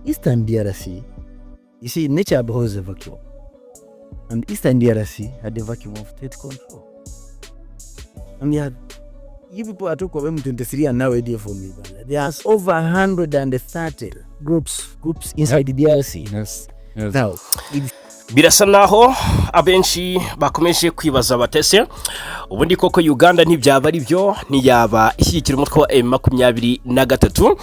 Eastern DRC, you see, nature abhors a vacuum. And Eastern DRC had a vacuum of state control. And you people are talking about M23 and now ADF from Uganda. There's over 130 groups inside the DRC. Yes. Now, birasa naho abenshi bakomeje kwibaza batese ubundi koko Uganda ntibyaba ari byo ntiyaba ishyikira umutwe wa M23.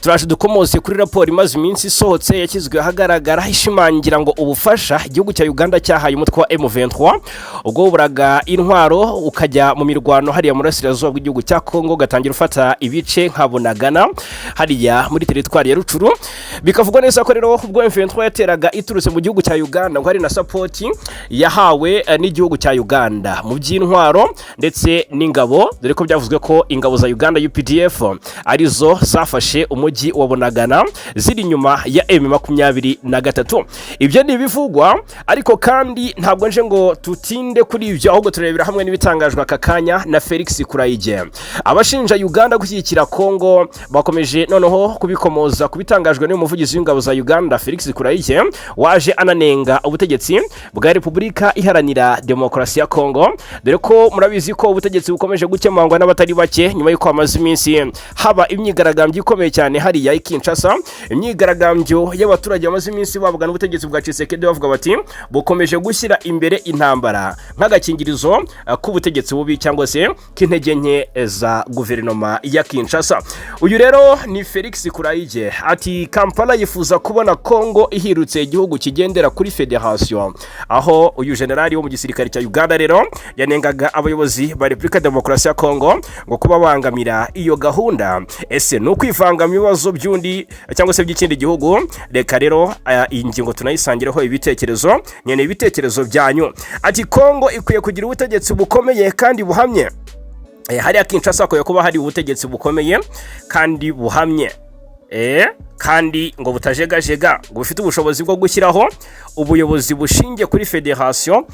Turaje dukomoze kuri raporo imaze iminsi isohotse yakizwe ahagaragara ishimangira ngo ubufasha igihugu cya Uganda cyahaye umutwe wa M23 ubwo buraga intwaro ukajya mu mirwano hariya muri Asirazuba bw'igihugu cya Kongo gatangira ufata ibice nkabonagana hariya muri teritwari ya Rucuru. Bikavugwa neza ko rero ubwo M23 yateraga iturutse mu gihugu cya Uganda hari na support yahawe n'igihugu cya Uganda mu by'intwaro ndetse n'ingabo, dore ko byavuzwe ko ingabo za Uganda UPDF arizo zafashe umujyi wa Bunagana ziri nyuma ya M23. Ibyo ni bivugwa, ariko kandi ntabwo nje ngo tutinde kuri ibyo, ahubwo turebera hamwe n'ibitangajwe akakanya na Felix Kurayige. Abashinja Uganda gushyigikira Kongo bakomeje noneho kubikomoza kubitangajwe n'umuvugizi w'ingabo za Uganda Felix Kurayige waje ananenga ubutegetsi bwa Repubulika Iharanira Demokarasi ya Kongo, dore ko murabizi ko ubutegetsi bukomeje gukemangwa n'abatari bake nyuma y'uko amaze iminsi haba imyigaragambyo ikomeye cyane hariya Kinshasa. Imyigaragambyo y'abaturage bamaze iminsi bavuga n'ubutegetsi bwa Tshisekedi bavuga bati bukomeje gushyira imbere intambara nk'agakingirizo k'ubutegetsi bubi cyangwa se k'intege nke za guverinoma ya Kinshasa. Uyu rero ni Felix Kurayige ati Kampala yifuza kubona Kongo ihirutse igihugu kigendera kuri federation, aho uyu generali wo mu gisirikare cya Uganda rero yanengaga abayobozi ba Repubulika Demokarasi ya Kongo ngo kuba bangamira iyo gahunda. Ese no kwivanga mu bibazo by'undi cyangwa se by'ikindi gihugu? Reka rero iyi ngingo tunayisangireho ibitekerezo, nyene ibitekerezo byanyu. Ati Kongo ikwiye kugira ubutegetsi bukomeye kandi buhamye. Hariya Kinshasa ko kuba hari ubutegetsi bukomeye kandi buhamye, kandi ngo butajegajega, ngo bufite ubushobozi bwo gushyiraho ubuyobozi bushingiye kuri federation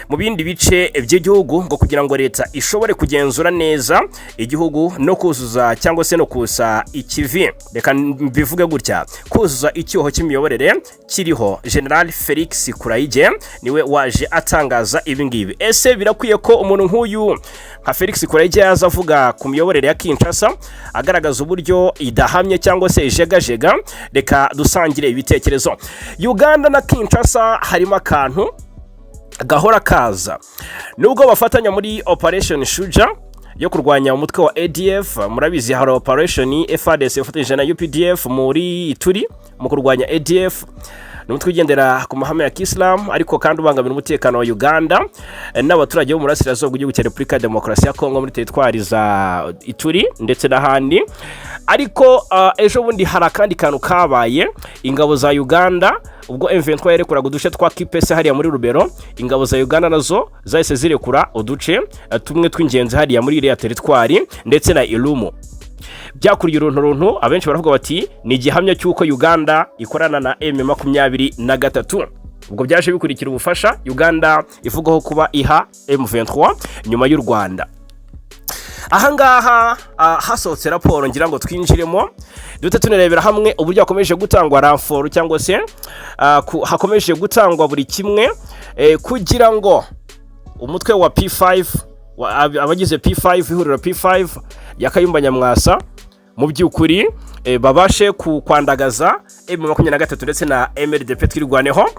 mu bindi bice by'igihugu, ngo kugira ngo leta ishobore kugenzura neza igihugu no kuzuza cyangwa se no kusa ikivi. Reka bivuge gutya, kuzuza icyoho cy'imiyoborere kiriho. General Felix Kurayige niwe waje atangaza ibi ngibi. Ese birakwiye ko umuntu nk'uyu nka Felix Kurayige yaza avuga ku miyoborere ya Kinshasa agaragaza uburyo idahamye cyangwa se ijegajega? Reka dusangire ibitekerezo. Uganda na Kinshasa harimo akantu gahora kaza, nubwo bafatanya muri Operation Shuja yo kurwanya umutwe wa ADF. Murabizi hari Operation FDC ifatanyije na UPDF muri Turi mu kurwanya ADF, n'umutwe ugendera ku mahame ya Islam, ariko kandi ubangamira umutekano wa Uganda n'abaturage bo mu Asirazuba bw'igihugu cya Repubulika Demokarasi ya Kongo muri teritwari za Ituri ndetse n'ahandi. Ariko ejo bundi hari akandi kantu kabaye. Ingabo za Uganda ubwo M23 yerekuraga uduce twa Kipese hariya muri Rubero, ingabo za Uganda nazo zahise zirekura uduce tumwe tw'ingenzi hariya muri iriya teritwari ndetse na Irumu. Byakuriye uruntu abenshi baravuga bati ni igihamya cy'uko Uganda ikorana na M23. Ubwo byaje bikurikira ubufasha Uganda ivugaho kuba iha M23 nyuma y'u Rwanda. Ahangaha hasohotse raporo ngira ngo twinjiremo dute tunerebera hamwe uburyo hakomeje gutangwa ranforo cyangwa se hakomeje gutangwa buri kimwe kugira ngo umutwe wa P5 abagize P5 ihuriro P5 ya K.Nyamwasa mu by'ukuri babashe kwandagaza M23 ndetse na MLDP twirwaneho.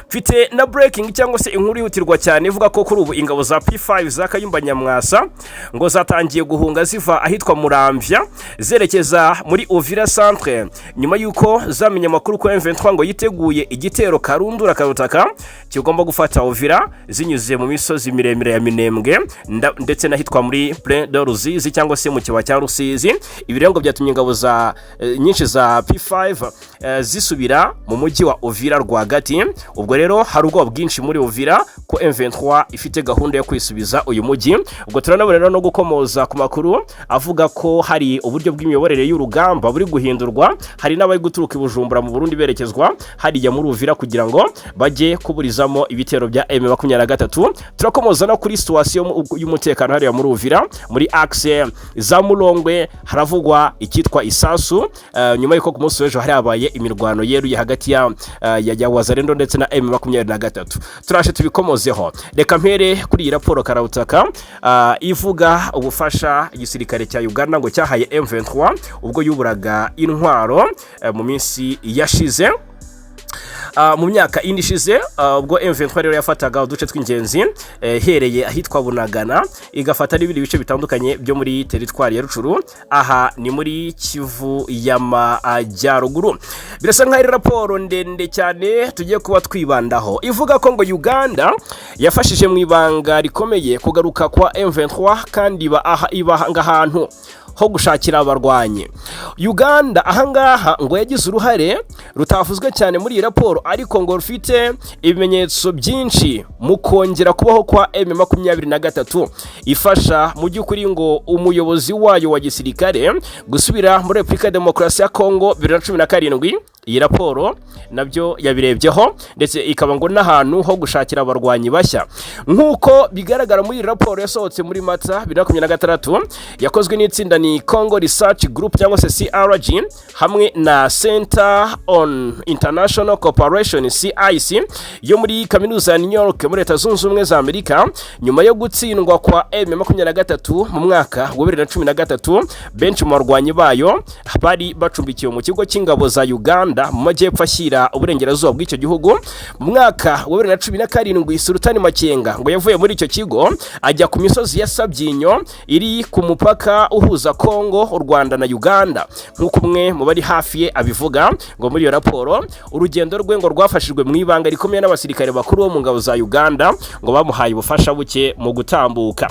Mfite na breaking cyangwa se inkuru yihutirwa cyane ivuga ko kuri ubu ingabo za P5 za K.Nyamwasa ngo zatangiye guhunga ziva ahitwa Muramvya zerekeza muri Uvira centre, nyuma yuko zamenye amakuru ko M23 ngo yiteguye igitero karundura karutaka kigomba gufata Uvira zinyuze mu misozi miremire ya Minembwe ndetse n'ahitwa muri Plain de Ruzizi cyangwa se mu kiwa cya Rusizi. Ibirengo byatumye ingabo za nyinshi za P5 zisubira mu mujyi wa Uvira rwagati. Ubwo rero hari ubwo bwinshi muri Uvira ko M23 ifite gahunda yo kwisubiza uyu mujyi. Ubwo turanabona no gukomoza ku makuru avuga ko hari uburyo bw'imiyoborere y'urugamba buri guhindurwa. Hari n'abari guturuka Bujumbura mu Burundi berekezwa hariya muri Uvira kugira ngo bajye kuburizamo ibitero bya M23. Turakomoza no kuri situation y'umutekano hariya muri Uvira muri axe za Mulongwe. Haravugwa ikitwa isasu nyuma y'uko ku munsi w'ejo hari habaye imirwano yeruye hagati ya wazalendo ndetse na M23. Turashe tubikomozeho. Reka mpere kuri iyi raporo karabutaka ivuga ubufasha igisirikare cya Uganda ngo cyahaye M23 ubwo yuburaga intwaro mu minsi yashize. Mu myaka indi ishize ubwo M23 rero yafataga uduce tw'ingenzi hereye ahitwa Bunagana igafata n'ibindi bice bitandukanye byo muri teritwari ya Rucuru, aha ni muri Kivu y'Amajyaruguru. Birasa nk'ari raporo ndende cyane tugiye kuba twibandaho, ivuga ko ngo Uganda yafashije mu ibanga rikomeye kugaruka kwa M23 kandi ibahanga ahantu ho gushakira abarwanyi. Uganda ahangaha ngo yagize uruhare rutavuzwe cyane muri iyi raporo, ariko ngo rufite ibimenyetso byinshi mu kongera kubaho kwa M23 ifasha mu by'ukuri ngo umuyobozi wayo wa gisirikare gusubira muri Republika Demokarasi ya Kongo 2017. Iyi raporo nabyo yabirebyeho ndetse ikaba ngo n'ahantu ho gushakira abarwanyi bashya, nk'uko bigaragara muri raporo yasohotse muri Mata 2026 yakozwe n'itsinda ni Congo Research Group cyangwa se CRG hamwe na Center on International Cooperation CIC yo muri kaminuza ya New York muri Leta Zunze Ubumwe za Amerika. Nyuma yo gutsindwa kwa M23 mu mwaka wa 2013, benshi mu barwanyi bayo bari bacumbikiwe mu kigo cy'ingabo za Uganda mu majyepfo ashyira uburengerazuba bw'icyo gihugu. Mu mwaka wa 2017 Sultani Makenga ngo yavuye muri icyo kigo ajya ku misozi ya Sabyinyo iri ku mupaka uhuza Kongo, u Rwanda na Uganda, nk'uko umwe mu bari hafi ye abivuga. Ngo muri iyo raporo urugendo rwe ngo rwafashijwe mu ibanga rikomeye n'abasirikare bakuru bo mu ngabo za Uganda, ngo bamuhaye ubufasha buke mu gutambuka.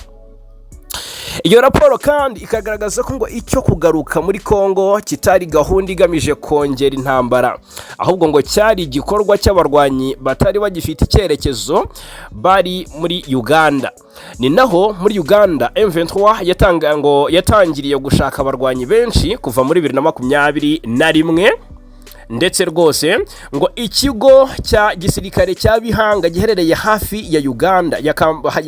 Iyo raporo kandi ikagaragaza ko ngo icyo kugaruka muri Kongo kitari gahunda igamije kongera intambara, ahubwo ngo cyari igikorwa cy'abarwanyi batari bagifite icyerekezo bari muri Uganda. Ni naho muri Uganda M23 yatangiriye gushaka abarwanyi benshi kuva muri 2021, ndetse rwose ngo ikigo cya gisirikare cya Bihanga giherereye hafi ya Uganda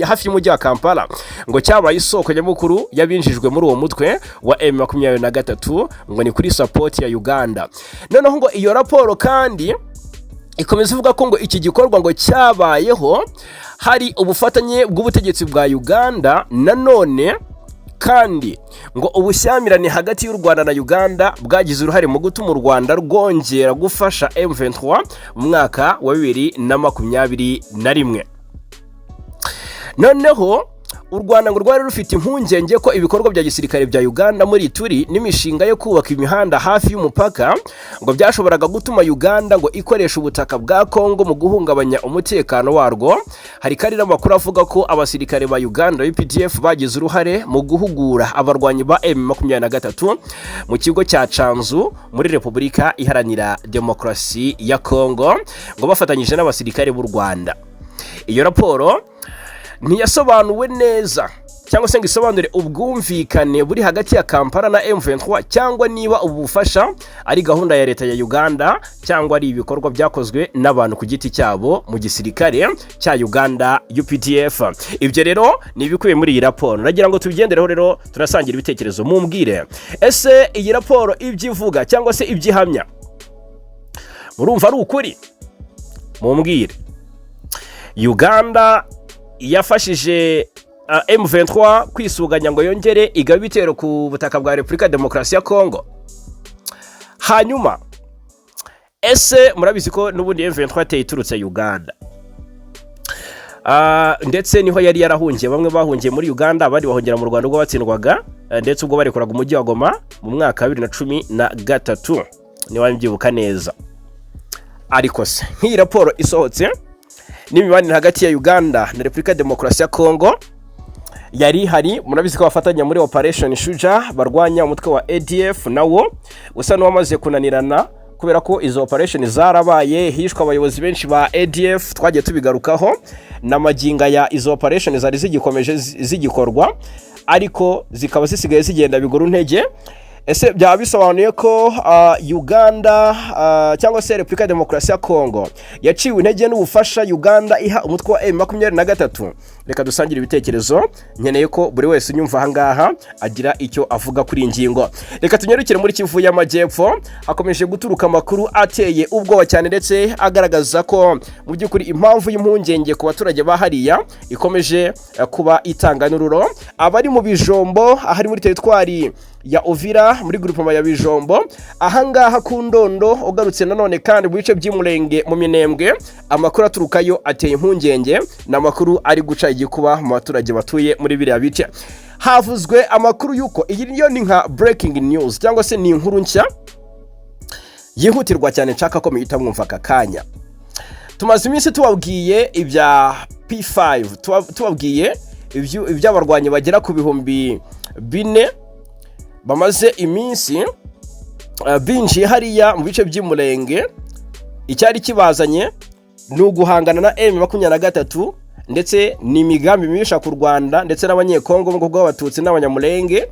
hafi y'umujyi wa Kampala ngo cyabaye isoko nyamukuru yabinjijwe muri uwo mutwe wa M23 ngo ni kuri support ya Uganda. Noneho ngo iyo raporo kandi ikomeza ivuga ko ngo iki gikorwa ngo cyabayeho hari ubufatanye bw'ubutegetsi bwa Uganda, nanone kandi ngo ubushyamirane hagati y'u Rwanda na Uganda bwagize uruhare mu gutuma u Rwanda rwongera gufasha M23 mu mwaka wa 2021. Noneho u Rwanda ngo rwari rufite impungenge ko ibikorwa bya gisirikare bya Uganda muri Turi n'imishinga yo kubaka imihanda hafi y'umupaka ngo byashoboraga gutuma Uganda ngo ikoresha ubutaka bwa Kongo mu guhungabanya umutekano warwo. Hari kandi n'amakuru avuga ko abasirikare ba Uganda UPDF bagize uruhare mu guhugura abarwanyi ba M23 mu kigo cya Canzu muri Repubulika Iharanira Demokarasi ya Kongo, ngo bafatanyije n'abasirikare b'u Rwanda. Iyo raporo ntiyasobanuwe neza cyangwa se ngo isobanure ubwumvikane buri hagati ya Kampala na M23 cyangwa niba ubu bufasha ari gahunda ya leta ya Uganda cyangwa ari ibikorwa byakozwe n'abantu ku giti cyabo mu gisirikare cya Uganda UPDF. Ibyo rero ni ibikubiye muri iyi raporo. Nagira ngo tubigendereho rero turasangira ibitekerezo, mumbwire ese iyi raporo ibyivuga cyangwa se ibyihamya murumva ari ukuri? Mumbwire. Uganda yafashije M23 kwisuganya ngo yongere igaba ibitero ku butaka bwa Republika Demokarasi ya Kongo. Hanyuma ese murabizi ko n'ubundi M23 iturutse Uganda, ndetse niho yari yarahungiye. Bamwe bahungiye muri Uganda, abandi bahongera mu Rwanda ubwo batsindwaga, ndetse ubwo barekoraga umujyi wa Goma mu mwaka wa 2013 niba mbyibuka neza. Ariko se nk'iyi raporo isohotse n'imibanire hagati ya Uganda na Republika Demokarasi ya Kongo yari hari, murabizi ko bafatanya muri Operation Shuja barwanya umutwe wa ADF, nawo usa n'uwamaze kunanirana kubera ko izo operation zarabaye, hishwa abayobozi benshi ba ADF. Twagiye tubigarukaho na maginga ya izo operation zari zigikomeje zigikorwa, ariko zikaba zisigaye zigenda biguru ntege. ese byaba bisobanuye ko Uganda cyangwa se Repubulika ya Demokarasi ya Kongo yaciwe intege n'ubufasha Uganda iha umutwe wa M23? Reka dusangire ibitekerezo, nkeneye ko buri wese unyumva aha ngaha agira icyo avuga kuri ingingo. Reka tunyarukire muri Kivu y'Amajyepfo, hakomeje guturuka amakuru ateye ubwoba cyane ndetse agaragaza ko mu by'ukuri impamvu y'impungenge ku baturage bahariya ikomeje kuba itanganururo. Abari mu bijombo ahari muri teritwari ya Uvira muri groupement ya bijombo, ahangaha ku Ndondo ugarutse nanone kandi mu bice by'Umurenge mu Minembwe, amakuru aturukayo ateye impungenge n'amakuru ari guca igikuba mu baturage batuye muri biriya bice. Havuzwe amakuru yuko iyi niyo ni nka breaking news cyangwa se ni inkuru nshya yihutirwa cyane nshaka ko muhita mwumva aka kanya. Tumaze iminsi tubabwiye ibya P5, tubabwiye iby'abarwanyi bagera ku bihumbi 4 bamaze iminsi binjiye hariya mu bice by'Umurenge. Icyari kibazanye ni uguhangana na M23 ndetse n'imigambi mibisha ku Rwanda ndetse n'abanyekongo ngo bw'abatutsi n'abanyamurenge,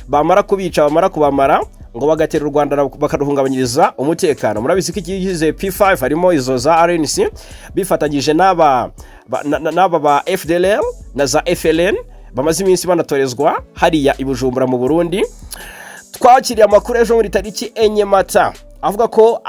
bamara kubica bamara kubamara ngo bagatera u Rwanda bakaruhungabanyiriza umutekano. Murabizi ko ikigize P5 harimo izo za RNC bifatanyije n'aba ba FDLR na za FLN bamaze iminsi banatorezwa hariya i Bujumbura mu Burundi. Twakiriye amakuru ejo muri tariki 4 Mata avuga ko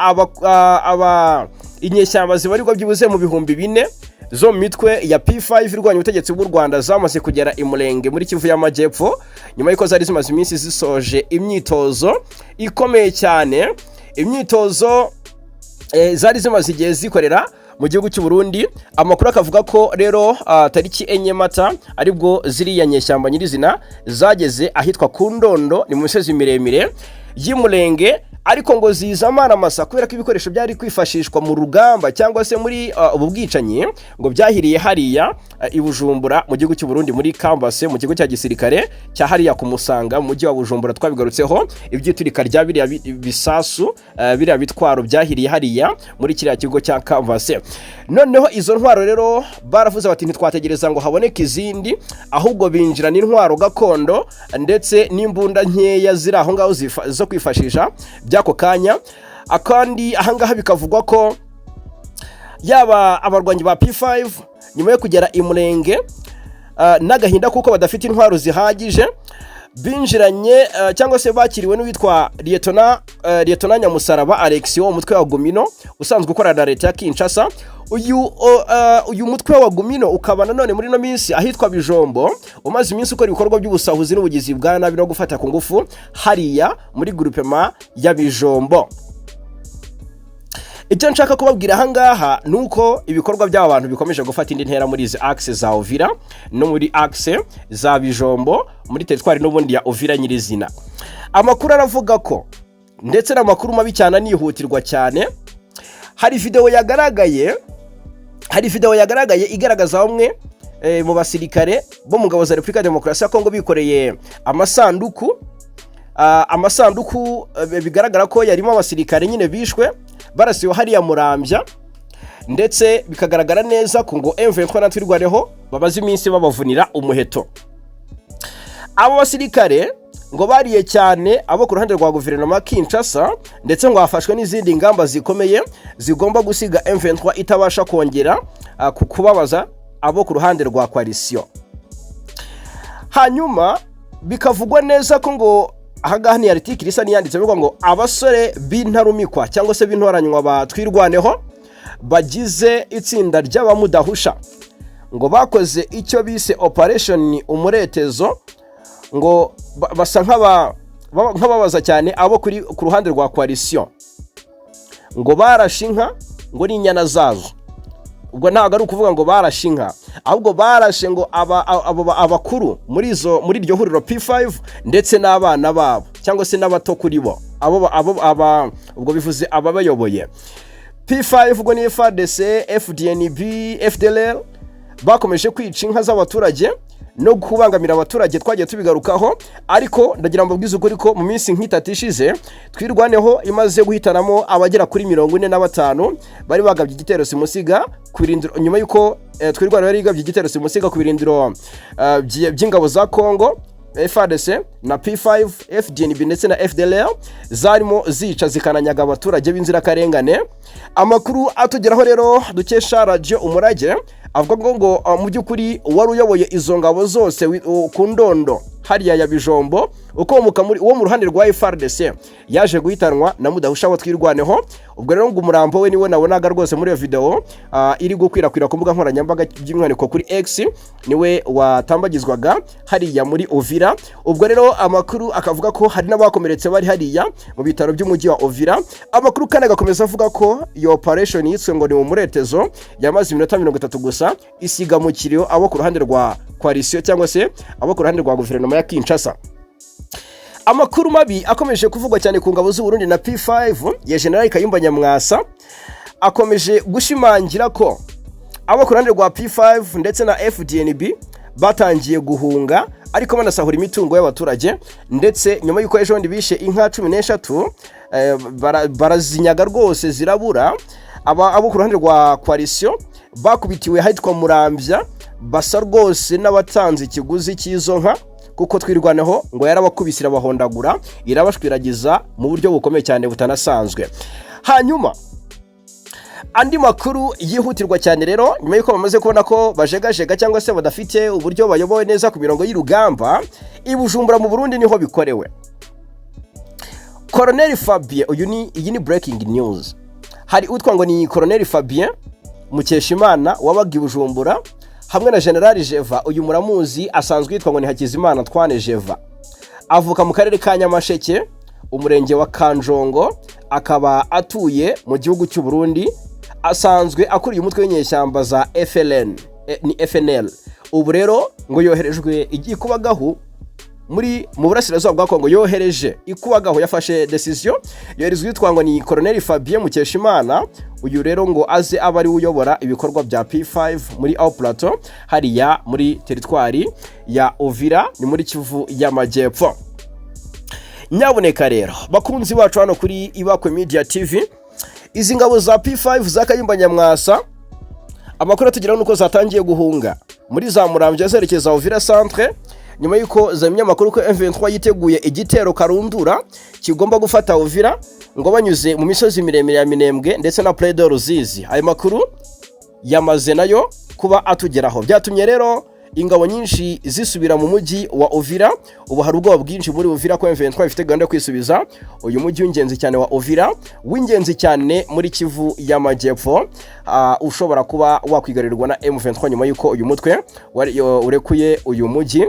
inyeshyamba zibarirwa byibuze mu bihumbi 4 zo mitwe ya P5 irwanya ubutegetsi bw'u Rwanda zamaze kugera i Murenge muri Kivu y'Amajyepfo, nyuma y'uko zari zimaze iminsi zisoje imyitozo ikomeye cyane. Imyitozo zari zimaze igihe zikorera mu gihugu cy'u Burundi. Amakuru akavuga ko rero tariki 4 Mata aribwo ziri ya nyeshyamba nyirizina zageze ahitwa ku Ndondo, ni mu misozi miremire y'Umurenge, ariko ngo zizamana amasa kubera ko ibikoresho byari kwifashishwa mu rugamba cyangwa se muri ubu bwicanyi ngo byahiriye hariya i Bujumbura mu gihugu cy'u Burundi muri Kambase mu kigo cya gisirikare cya hariya ku Musanga mu mujyi wa Bujumbura. Twabigarutseho iby'iturika rya biriya bisasu biriya bitwaro byahiriye hariya muri kiriya kigo cya Kambase. Noneho izo ntwaro rero baravuze bati ntitwategereza ngo haboneke izindi, ahubwo binjira n'intwaro gakondo ndetse n'imbunda nkeya ziri aho ngaho zo kwifashisha byako kanya. Akandi ahangaha bikavugwa ko yaba abarwanyi ba P5 nyuma yo kugera i Murenge n'agahinda kuko badafite intwaro zihagije, binjiranye cyangwa se bakiriwe n'uwitwa Lieutenant Nyamusaraba Alexio, umutwe wa Gumino usanzwe ukora na leta ya Kinshasa. Uyu mutwe wa Gumino ukaba nanone muri no minsi ahitwa Bijombo umaze iminsi ukora ibikorwa by'ubusahuzi n'ubugizi bwa nabi no gufata ku ngufu hariya muri groupement ya Bijombo. Icyo nshaka kubabwira ahangaha nuko ibikorwa by'aba bantu bikomeje gufata indi ntera muri izi axe za Uvira no muri axe za Bijombo muri teritwari n'ubundi ya Uvira nyirizina. Amakuru aravuga ko ndetse n'amakuru mabi cyane nihutirwa cyane. Hari video yagaragaye igaragaza bamwe mu basirikare bo mu ngabo za Repubulika ya Demokarasi ya Kongo bikoreye amasanduku bigaragara ko yarimo abasirikare nyine bishwe barasiwe hariya Murambya, ndetse bikagaragara neza ko ngo M23 twirwaneho babaze iminsi babavunira umuheto. Abo basirikare ngo bariye cyane abo ku ruhande rwa guverinoma Kinshasa, ndetse ngo hafashwe n'izindi ngamba zikomeye zigomba gusiga M23 itabasha kongera kubabaza abo ku ruhande rwa coalition. Hanyuma bikavugwa neza ko ngo ahangaha ni article isa niyanditse bivuga ngo abasore b'intarumikwa cyangwa se b'intoranywa batwirwaneho bagize itsinda ry'abamudahusha ngo bakoze icyo bise operation umuretezo, ngo basa nk'ababaza cyane abo ku ruhande rwa coalition, ngo barashinka ngo n'inyana zazo. Ubwo ntabwo ari ukuvuga ngo barashinka, ahubwo barashe ngo abakuru muri iryo huriro P5 ndetse n'abana babo cyangwa se n'abato kuri bo, ubwo bivuze ababayoboye. P5 ubwo ni FDC, Fdnb, FDLR bakomeje kwica inka z'abaturage no kubangamira abaturage. Twagiye tubigarukaho, ariko ndagira ngo mbabwize ukuri ko mu minsi nk'itatu ishize twirwaneho imaze guhitanamo abagera kuri 45 bari bagabye igitero simusiga ku birindiro, nyuma yuko twirwaneho yari igabye igitero simusiga ku birindiro by'ingabo za Kongo FARDC na P5 Fdnb ndetse na FDLR zarimo zica zikananyaga abaturage b'inzirakarengane. Amakuru atugeraho rero dukesha radio Umurage avuga ngo mu by'ukuri wari uyoboye izo ngabo zose ku ndondo hariya ya Bijombo ukomoka muri uwo mu ruhande rwa FARDC yaje guhitanwa na mudahusha wa twirwaneho. Ubwo rero ngo umurambo we niwe nabonaga rwose muri iyo video iri gukwirakwira ku mbuga nkoranyambaga by'umwihariko kuri X, niwe watambagizwaga hariya muri Uvira. Ubwo rero amakuru akavuga ko hari n'abakomeretse bari hariya mu bitaro by'umujyi wa Uvira. Amakuru kandi agakomeza avuga ko iyo operation yitswe ngo ni umuretezo yamaze iminota 30 gusa isiga mu kiriyo abo ku ruhande rwa coalition cyangwa se abo ku ruhande rwa guverinoma ya Kinshasa. Amakuru mabi akomeje kuvugwa cyane ku ngabo z'u Burundi na P5 ya General K.Nyamwasa akomeje gushimangira ko abo ku ruhande rwa P5 ndetse na Fdnb batangiye guhunga ariko banasahura imitungo y'abaturage, ndetse nyuma y'uko ejo ndi bishe inka 13 barazinyaga rwose zirabura. Abo ku ruhande rwa coalition bakubitiwe ahitwa Murambya basa rwose n'abatanze ikiguzi cy'izo nka kuko twirwaneho ngo yarabakubisira bahondagura irabashwiragiza mu buryo bukomeye cyane butanasanzwe. Hanyuma andi makuru yihutirwa cyane rero nyuma y'uko bamaze kubona ko bajegajega cyangwa se badafite uburyo bayobowe neza ku mirongo y'urugamba ibujumbura mu Burundi niho bikorewe. Colonel Fabien iyi ni breaking news. Hari utwa ngo ni Colonel Fabien Mukeshimana wabaga ibujumbura hamwe na General Jeva. Uyu muramuzi asanzwe yitwa ngo ni Hakizimana Twane Jeva, avuka mu karere ka Nyamasheke umurenge wa Kanjongo, akaba atuye mu gihugu cy'u Burundi, asanzwe akuriye umutwe w'inyeshyamba za FNL. Ubu rero ngo yoherejwe igikubagaho mu burasirazuba bwa Kongo, yohereje ikubagaho yafashe decision yoherezwe yitwa ngo ni Colonel Fabien Mukeshimana. Uyu rero ngo aze abari uyobora ibikorwa bya P5 muri Au Plateau hariya muri teritwari ya Uvira ni muri Kivu y'Amajyepfo. Nyabuneka rero bakunzi bacu hano kuri Ibakwe Media TV, izi ngabo za P5 za K.Nyamwasa amakuru atugeraho nuko zatangiye guhunga muri za Murambya zerekeza Uvira centre nyuma yuko zamenya amakuru ko M23 yiteguye igitero karundura kigomba gufata Uvira ngo banyuze mu misozi miremire ya Minembwe ndetse na Près de Ruzizi. Ayo makuru yamaze nayo kuba atugeraho, byatumye rero ingabo nyinshi zisubira mu mujyi wa Uvira. Ubu hari ubwoba bwinshi muri Uvira ko M23 ifite gahunda yo kwisubiza uyu mujyi w'ingenzi cyane wa Uvira, w'ingenzi cyane muri Kivu y'Amajyepfo, ushobora kuba wakwigarirwa na M23 nyuma yuko uyu mutwe urekuye uyu mujyi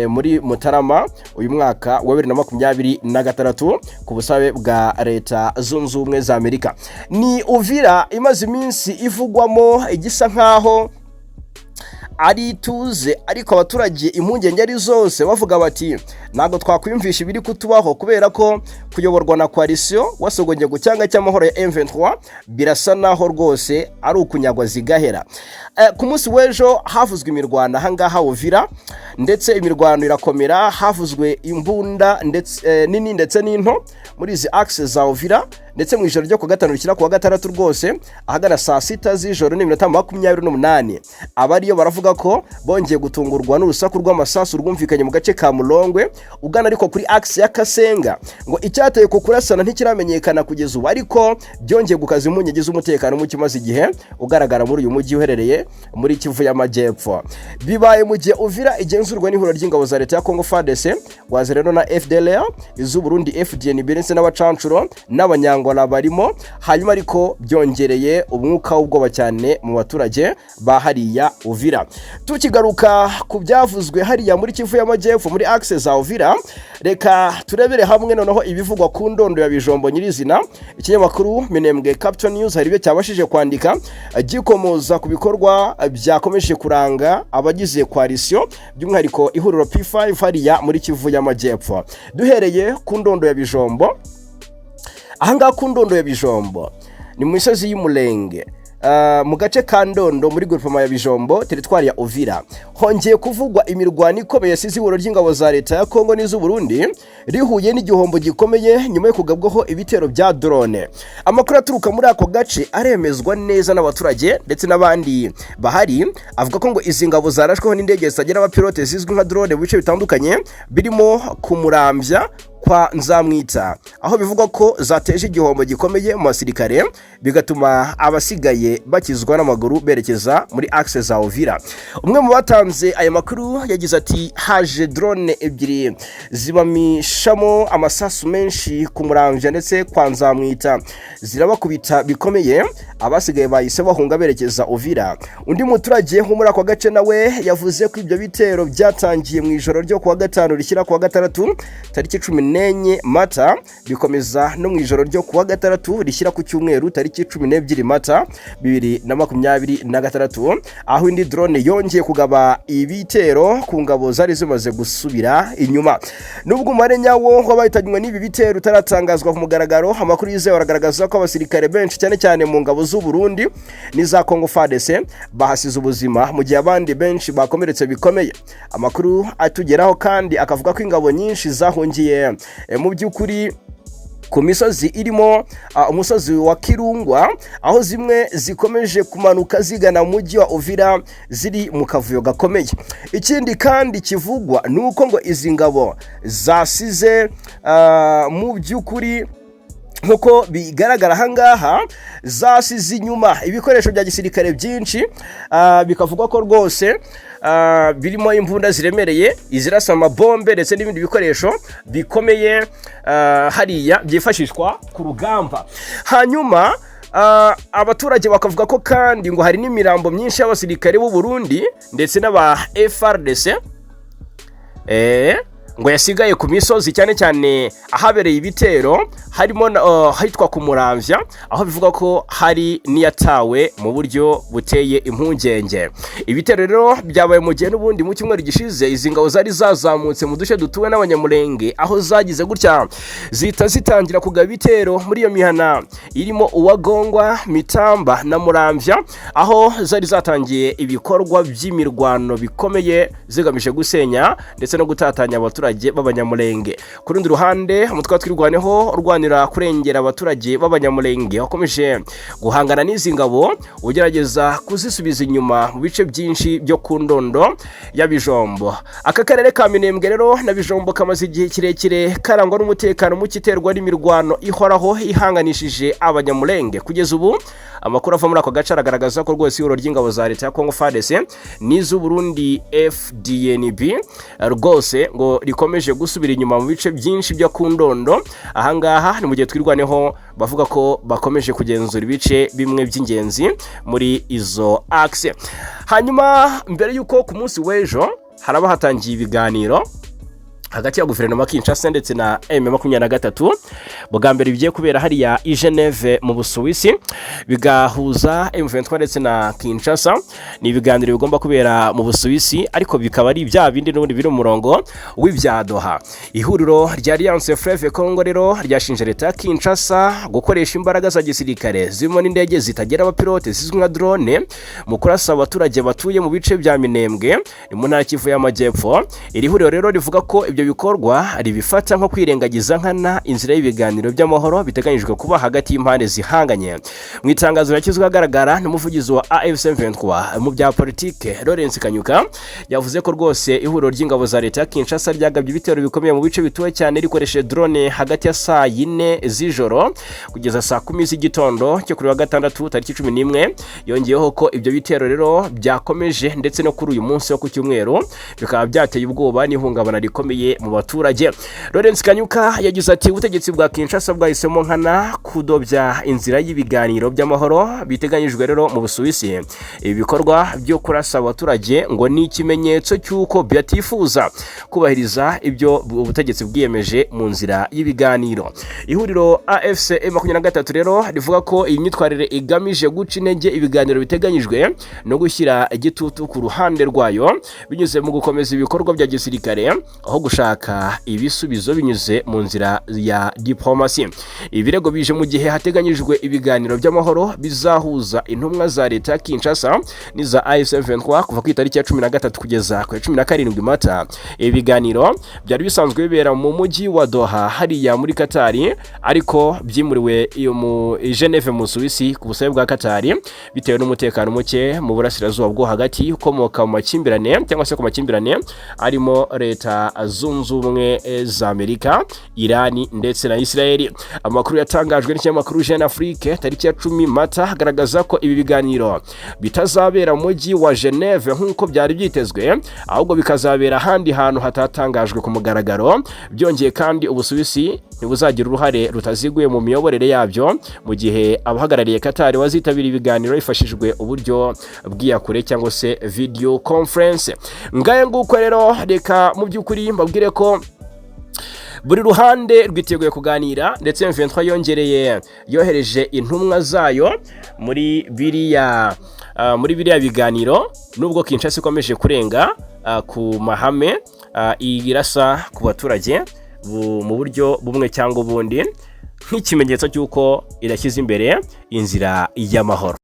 muri Mutarama uyu mwaka wa 2026 ku busabe bwa leta zunze ubumwe za Amerika. Ni Uvira imaze iminsi ivugwamo igisa nkaho ari tuze, ariko abaturage impungenge ari zose bavuga bati ntago twakwiyumvisha ibiri kutubaho kubera ko kuyoborwa na coalition wasogongeye gucyanga cy'amahoro ya M23 birasa naho rwose ari ukunyagwa zigahera. Ku munsi w'ejo havuzwe imirwano ahangaha Uvira, ndetse imirwano irakomera, havuzwe imbunda ndetse nini ndetse n'into muri izi axes za Uvira, ndetse mu ijoro ryo ku gatanu rikira ku wa gatandatu rwose ahagana saa 6 z'ijoro n'iminota 28 abariyo baravuga ko bongeye gutungurwa n'urusaku rw'amasasu rwumvikanye mu gace ka Mulongwe ugana ariko kuri axe ya Kasenga. Ngo icyateye ku kurasana ntikiramenyekana kugeza ubu, ariko byongeye gukaza impungenge z'umutekano mu kimaze igihe ugaragara muri uyu mujyi uherereye muri Kivu y'Amajyepfo. Bibaye mu gihe Uvira igenzurwa n'ihuriro ry'ingabo za leta ya Kongo FARDC, wazerero na FDLR, iz'u Burundi Fdnb ndetse n'abacancuro n'abanyangola barimo. Hanyuma ariko byongereye umwuka w'ubwoba cyane mu baturage bahariya Uvira. Tukigaruka ku byavuzwe hariya muri Kivu y'Amajyepfo muri axe za Uvira, reka turebere hamwe noneho ibivugwa ku ndondo ya Bijombo nyirizina. Ikinyamakuru Minembwe Capital News hari byo cyabashije kwandika gikomoza ku bikorwa byakomeje kuranga abagize coalition by'umwihariko ihuriro P5 hariya muri Kivu y'Amajyepfo. Duhereye ku ndondo ya Bijombo, ahangaha ku ndondo ya Bijombo ni mu misozi y'Umulenge mu gace ka Ndondo muri groupement ya Bijombo teritwari ya Uvira hongeye kuvugwa imirwano ikomeye yasize ihuriro ry'ingabo za leta ya Kongo n'iz'u Burundi rihuye n'igihombo gikomeye nyuma yo kugabwaho ibitero bya drone. Amakuru aturuka muri ako gace aremezwa neza n'abaturage ndetse n'abandi bahari, avuga ko ngo izi ngabo zarashweho n'indege zitagira abapilote zizwi nka drone mu bice bitandukanye birimo kumurambya kwa Nzamwita, aho bivugwa ko zateje igihombo gikomeye mu basirikare bigatuma abasigaye bakizwa n'amaguru berekeza muri axe za Uvira. Umwe mu batanze aya makuru yagize ati haje drone ebyiri zibamishamo amasasu menshi ku Muramvya ndetse kwa Nzamwita zirabakubita bikomeye, abasigaye bahise bahunga berekeza Uvira. Undi muturage wo muri ako gace nawe yavuze ko ibyo bitero byatangiye mu ijoro ryo kuwa gatanu rishyira kuwa gatandatu tariki 14 Mata bikomeza no mu ijoro ryo kuwa gatandatu rishyira ku cyumweru tariki 12 Mata 2026, aho indi drone yongeye kugaba ibitero ku ngabo zari zimaze gusubira inyuma. Nubwo umare nyawo w'abahitanywe n'ibi bitero utaratangazwa ku mugaragaro, amakuru yizewe aragaragaza ko abasirikare benshi cyane cyane mu ngabo z'u Burundi n'iza Congo FARDC bahasize ubuzima mu gihe abandi benshi bakomeretse bikomeye. Amakuru atugeraho kandi akavuga ko ingabo nyinshi zahungiye mu by'ukuri ku misozi irimo umusozi wa Kirungwa, aho zimwe zikomeje kumanuka zigana mu mujyi wa Uvira ziri mu kavuyo gakomeye. Ikindi kandi kivugwa nuko ngo izi ngabo zasize mu by'ukuri nkuko bigaragara hangaha zasize inyuma ibikoresho bya gisirikare byinshi, bikavugwa ko rwose birimo imbunda ziremereye, izirasa amabombe ndetse n'ibindi bikoresho bikomeye hariya byifashishwa ku rugamba. Hanyuma abaturage bakavuga ko kandi ngo hari n'imirambo myinshi y'abasirikare b'u Burundi ndetse n'aba FARDC ngo yasigaye ku misozi cyane cyane ahabereye ibitero, harimo hitwa ku Muramvya, aho bivuga ko hari niyatawe mu buryo buteye impungenge. Ibitero rero byabaye mu gihe n'ubundi mu cyumweru gishize izi ngabo zari zazamutse mu duce dutuwe n'abanyamurenge, aho zagize gutya zita zitangira kugaba ibitero muri iyo mihana irimo Uwagongwa, Mitamba na Muramvya, aho zari zatangiye ibikorwa by'imirwano bikomeye zigamije gusenya ndetse no gutatanya abaturage b'abanyamurenge. Ku rundi ruhande umutwe twirwaneho urwanira kurengera abaturage b'abanyamurenge wakomeje guhangana n'izi ngabo ugerageza kuzisubiza inyuma mu bice byinshi byo ku Ndondo ya Bijombo. Aka karere ka Minembwe rero na Bijombo kamaze igihe kirekire karangwa n'umutekano mu kiterwa n'imirwano ihoraho ihanganishije abanyamurenge. Kugeza ubu amakuru ava muri ako gace aragaragaza ko rwose ihuriro ry'ingabo za leta ya Congo FARDC n'iz'u Burundi Fdnb rwose ngo rikomeje gusubira inyuma mu bice byinshi byo ku Ndondo. Ahangaha ni mu gihe twirwaneho bavuga ko bakomeje kugenzura ibice bimwe by'ingenzi muri izo axe. Hanyuma mbere yuko ku munsi w'ejo haraba hatangiye ibiganiro hagati ya guverinoma Kinshasa ndetse na M23, bwa mbere bigiye kubera hariya i Geneve mu Busuwisi, bigahuza M23 ndetse na Kinshasa. Ni ibiganiro bigomba kubera mu Busuwisi ariko bikaba ari bya bindi n'ubundi biri mu murongo w'ibyadoha. Ihuriro rya Alliance Fleuve Congo rero ryashinje leta ya Kinshasa gukoresha imbaraga za gisirikare zirimo n'indege zitagira abapilote zizwi nka drone mu kurasa abaturage batuye mu bice bya Minembwe ni mu ntara Kivu y'Amajyepfo. Iri huriro rero rivuga ko ibyo bikorwa ribifata nko kwirengagiza nkana inzira y'ibiganiro by'amahoro biteganyijwe kuba hagati y'impande zihanganye. Mu itangazo ryashyizwe ahagaragara n'umuvugizi wa AFC M23 mu bya politike Lawrence Kanyuka yavuze ko rwose ihuriro ry'ingabo za leta ya Kinshasa ryagabye ibitero bikomeye mu bice bituwe cyane rikoresheje drone hagati ya saa 4 z'ijoro kugeza saa 10 z'igitondo cyo kuri wa gatandatu tariki 11. Yongeyeho ko ibyo bitero rero byakomeje ndetse no kuri uyu munsi wo ku cyumweru bikaba byateye ubwoba n'ihungabana rikomeye mu baturage. Lawrence Kanyuka yagize ati ubutegetsi bwa Kinshasa bwahisemo nkana kudobya inzira y'ibiganiro by'amahoro biteganyijwe rero mu Busuwisi. Ibi bikorwa byo kurasa abaturage ngo ni ikimenyetso cy'uko byatifuza kubahiriza ibyo ubutegetsi bwiyemeje mu nzira y'ibiganiro. Ihuriro AFC M23 rero rivuga ko iyi myitwarire igamije guca intege ibiganiro biteganyijwe no gushyira igitutu ku ruhande rwayo binyuze mu gukomeza ibikorwa bya gisirikare aho gushaka ibisubizo binyuze mu nzira ya dipolomasi. Ibirego bije mu gihe hateganyijwe ibiganiro by'amahoro bizahuza intumwa za leta ya Kinshasa n'iza M23 kuva ku itariki ya 13 kugeza ku 17 Mata. Ibiganiro byari bisanzwe bibera mu mujyi wa Doha hariya muri Katari, ariko byimuriwe iyo mu Geneve mu Suisse ku busabe bwa Katari bitewe n'umutekano muke mu burasirazuba bwo hagati ukomoka mu makimbirane cyangwa se ku makimbirane arimo leta zunze ubumwe za Amerika, Irani ndetse na Israeli. Amakuru yatangajwe n'ikinyamakuru Jeune Afrique tariki ya 10 Mata hagaragaza ko ibi biganiro bitazabera mu mujyi wa Geneve nk'uko byari byitezwe, ahubwo bikazabera ahandi hantu hatatangajwe ku mugaragaro. Byongeye kandi Ubusuwisi ntibuzagira uruhare rutaziguye mu miyoborere yabyo, mu gihe abahagarariye Katari wazitabira ibiganiro hifashishijwe uburyo bw'iyakure cyangwa se video conference. Ngaye nguko rero reka mu by'ukuri mbabwire ko buri ruhande rwiteguye kuganira, ndetse M23 yohereje intumwa zayo muri biriya biganiro, nubwo Kinshasa ikomeje kurenga ku mahame irasa ku baturage mu buryo bumwe cyangwa ubundi, nk'ikimenyetso cy'uko irashyize imbere inzira y'amahoro.